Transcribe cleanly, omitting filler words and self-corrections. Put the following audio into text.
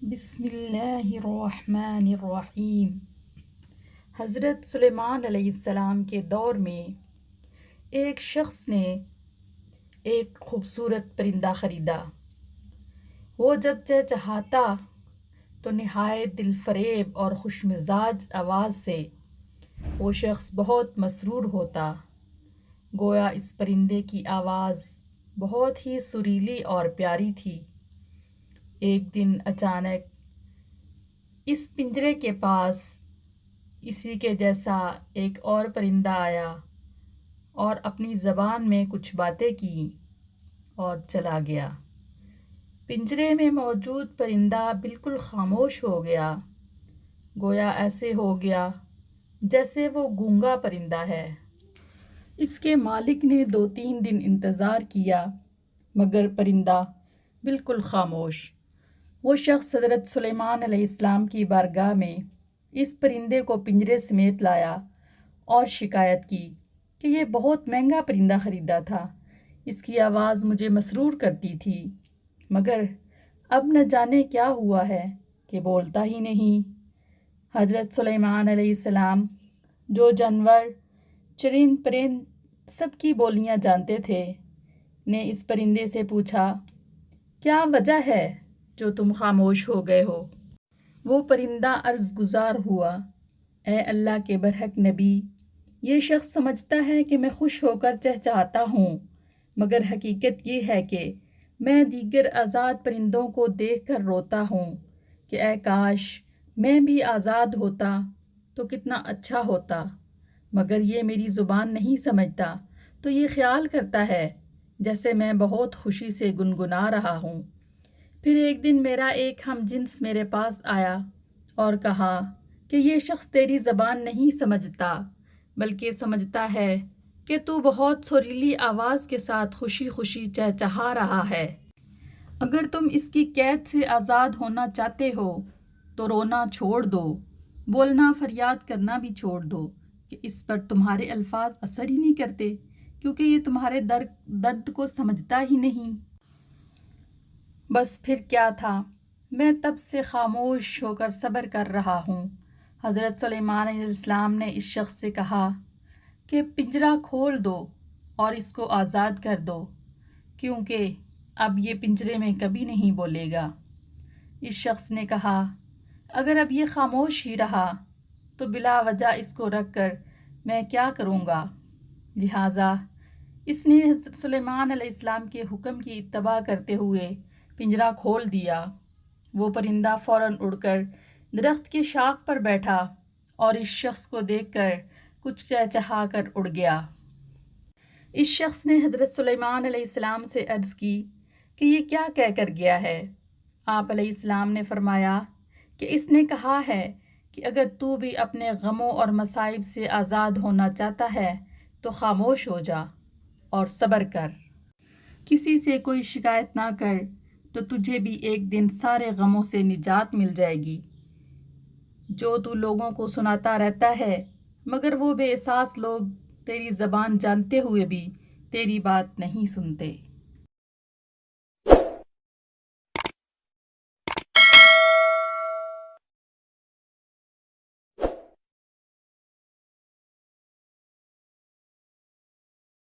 بسم اللہ الرحمن الرحیم۔ حضرت سلیمان علیہ السلام کے دور میں ایک شخص نے ایک خوبصورت پرندہ خریدا۔ وہ جب چہچہاتا تو نہایت دل فریب اور خوش مزاج آواز سے وہ شخص بہت مسرور ہوتا، گویا اس پرندے کی آواز بہت ہی سریلی اور پیاری تھی۔ ایک دن اچانک اس پنجرے کے پاس اسی کے جیسا ایک اور پرندہ آیا اور اپنی زبان میں کچھ باتیں کی اور چلا گیا۔ پنجرے میں موجود پرندہ بالکل خاموش ہو گیا، گویا ایسے ہو گیا جیسے وہ گونگا پرندہ ہے۔ اس کے مالک نے 2-3 دن انتظار کیا مگر پرندہ بالکل خاموش۔ وہ شخص حضرت سلیمان علیہ السلام کی بارگاہ میں اس پرندے کو پنجرے سمیت لایا اور شکایت کی کہ یہ بہت مہنگا پرندہ خریدا تھا، اس کی آواز مجھے مسرور کرتی تھی، مگر اب نہ جانے کیا ہوا ہے کہ بولتا ہی نہیں۔ حضرت سلیمان علیہ السلام جو جانور، چرند پرند سب کی بولیاں جانتے تھے، نے اس پرندے سے پوچھا، کیا وجہ ہے جو تم خاموش ہو گئے ہو؟ وہ پرندہ عرض گزار ہوا، اے اللہ کے برحق نبی، یہ شخص سمجھتا ہے کہ میں خوش ہو کر چہچہاتا ہوں، مگر حقیقت یہ ہے کہ میں دیگر آزاد پرندوں کو دیکھ کر روتا ہوں کہ اے کاش میں بھی آزاد ہوتا تو کتنا اچھا ہوتا، مگر یہ میری زبان نہیں سمجھتا تو یہ خیال کرتا ہے جیسے میں بہت خوشی سے گنگنا رہا ہوں۔ پھر ایک دن میرا ایک ہم جنس میرے پاس آیا اور کہا کہ یہ شخص تیری زبان نہیں سمجھتا بلکہ سمجھتا ہے کہ تو بہت سریلی آواز کے ساتھ خوشی خوشی چہچہا رہا ہے۔ اگر تم اس کی قید سے آزاد ہونا چاہتے ہو تو رونا چھوڑ دو، بولنا فریاد کرنا بھی چھوڑ دو کہ اس پر تمہارے الفاظ اثر ہی نہیں کرتے کیونکہ یہ تمہارے درد کو سمجھتا ہی نہیں۔ بس پھر کیا تھا، میں تب سے خاموش ہو کر صبر کر رہا ہوں۔ حضرت سلیمان علیہ السلام نے اس شخص سے کہا کہ پنجرہ کھول دو اور اس کو آزاد کر دو، کیونکہ اب یہ پنجرے میں کبھی نہیں بولے گا۔ اس شخص نے کہا، اگر اب یہ خاموش ہی رہا تو بلا وجہ اس کو رکھ کر میں کیا کروں گا؟ لہٰذا اس نے حضرت سلیمان علیہ السلام کے حکم کی اتباع کرتے ہوئے پنجرہ کھول دیا۔ وہ پرندہ فوراً اڑ کر درخت کی شاخ پر بیٹھا اور اس شخص کو دیکھ کر کچھ چہچہا کر اڑ گیا۔ اس شخص نے حضرت سلیمان علیہ السلام سے عرض کی کہ یہ کیا کہہ کر گیا ہے؟ آپ علیہ السلام نے فرمایا کہ اس نے کہا ہے کہ اگر تو بھی اپنے غموں اور مصائب سے آزاد ہونا چاہتا ہے تو خاموش ہو جا اور صبر کر، کسی سے کوئی شکایت نہ کر تو تجھے بھی ایک دن سارے غموں سے نجات مل جائے گی۔ جو تو لوگوں کو سناتا رہتا ہے مگر وہ بے احساس لوگ تیری زبان جانتے ہوئے بھی تیری بات نہیں سنتے۔